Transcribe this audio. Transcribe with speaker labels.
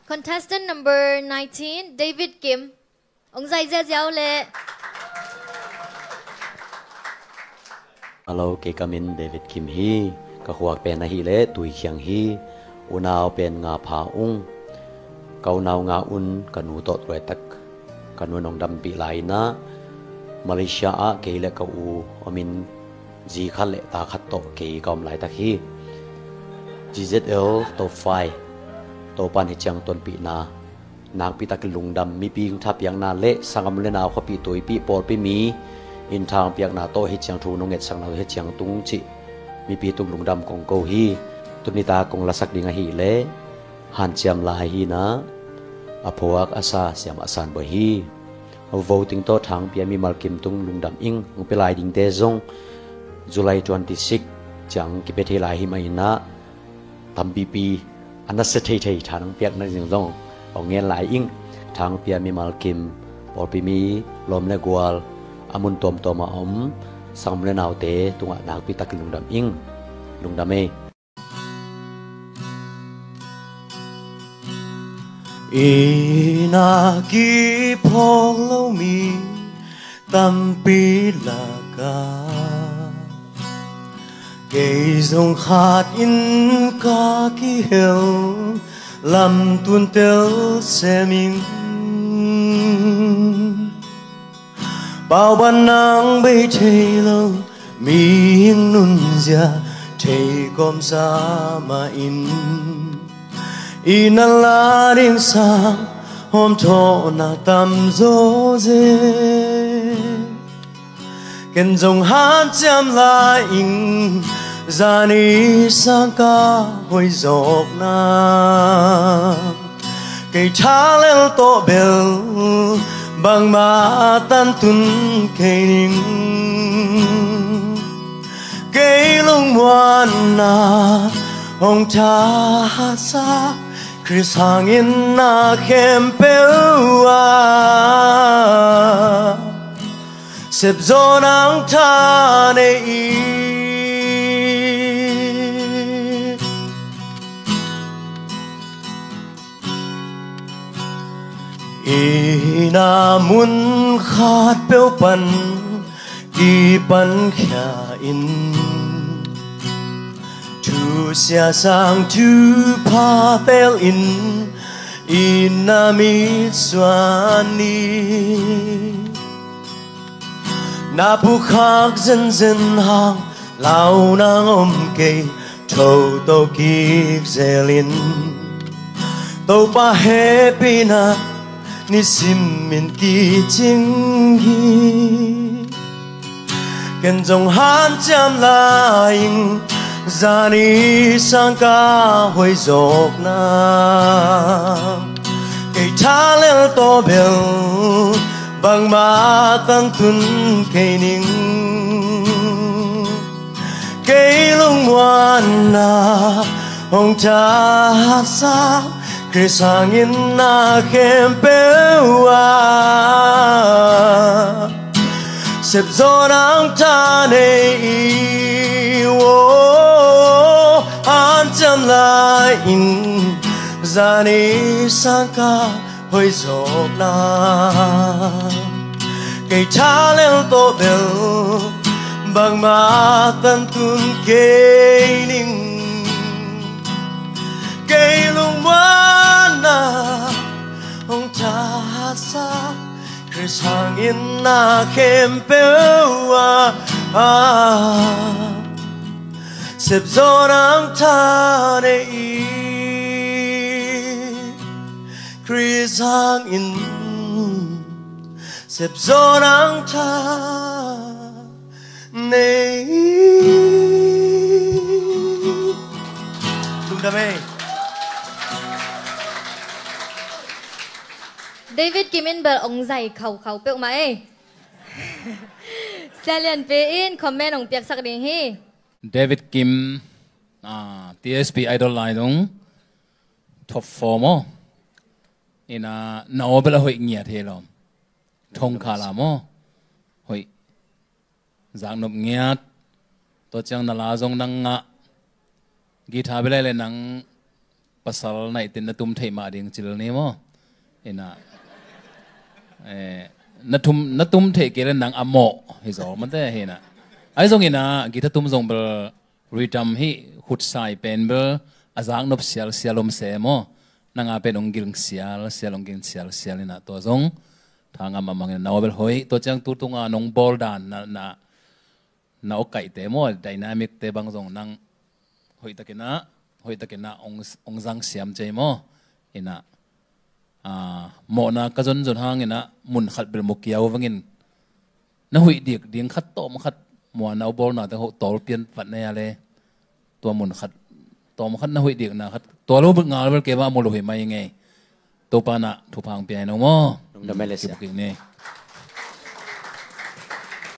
Speaker 1: Contestant number 19, David Kim. Ông dạy dễ dẻo lệ.
Speaker 2: Hello, kay kamin David Kim hi. Kahuak pen na hi le tui khiang hi. Unaw pen nga phaung. Kaunaw nga kanu tot we tak. Kanu nong dam pi lai na. Malaysia a kay le kau amin ji khal le ta khat to kay kaum lai tak hi. GZL top 5. To pan hi chang ton pi na. Nang pi tak lungdam mi pi thap yang na le sangam le na kho pi toi pi por pi mi. In thang piak na to hi chang thu nonget sang na hi chang tung chi mi pi tung lungdam kong ko hi tunita kong lasak dinga hi le han chiam la hi na aphoak asa siam asan bo hi voting to thang pia mi mal kim tung lungdam ing ong pelai ding te zong July 26 chang ki pe the lai hi mai na tam pi pi ana se thei thei thang piak na jing zong ong ngen lai ing thang pia mi mal kim por pi mi lom le gwal amun tom toma sang le naw te tunga nak pi tak lungdam ing lungdam e
Speaker 3: ina ki phong lo mi tam pi la ka cây dòng khát in ca ki hel lam tuôn tel se mình bao ban nắng bay thấy lâu mi hiên nun ra thấy com sa mà in la đêm sáng hôm thọ na tam gió dê ken dòng hát chăm la in ra ni sang ca hồi dọc na cây cha lên to bel bằng ma tan tun cây ning cây lung muan na hong cha sa Chris hangin na kempewa sep zonang ta nei ina mun khat peu pan ki pan khia in tu sia sang tu pa pel in ina mi swani na pu khak zen zen hang lao nang ke thâu to ki zelin to pa happy na ni sim min ki ching hi ken jong han cham la ing ra ni sang ca hồi dọc na cây cha lên to bel bằng ma tan tun cây ning cây lung muan na hong cha sa cây sang in na kempewa sep zo nang ta nei wo an cham la in ra ni sang ca hồi dọc na cây cha lên to bel bằng ma tan tun cây ning cây lung muan na hong cha sa Chris hangin na kempewa sep zo nang ta nei Chris hangin sep zo nang ta nei tung đam mê
Speaker 1: David Kim in bel ông dạy khẩu khẩu piak ma e. Salian pe in comment ông piak sak ding hi.
Speaker 4: David Kim TSP idol lai dong top form mo ina no bela hoi ngia the lom thong kha la mo hoi zang nop ngia to chang na la zong nang nga guitar bela le nang pasal na itin na tumtay ma ding chil ni mo ina na tumtay kailan nang amo hizo man te hina ai zong ina kita tum zong bel ritam hi hut sai pen bel azang nop sial sialom se mo nanga pen ongil sial ongil sial ina to zong thanga mamang na bel hoi to chang tu tunga nong bol dan na okai te mo dynamic te bang zong nang hoi takina ong zang siam chei mo ina mo na kazon zon hang ina mun khat bel mokiaw wangin na hui dik ding khat tom khat mo na bol na te ho tol pian pat ne ale to mun khat tom khat na hui dik na khat to lo bel ngal bel ke ba mo lo hi mai nge to pa na thu phang pi no mo
Speaker 2: da mele sia
Speaker 4: ne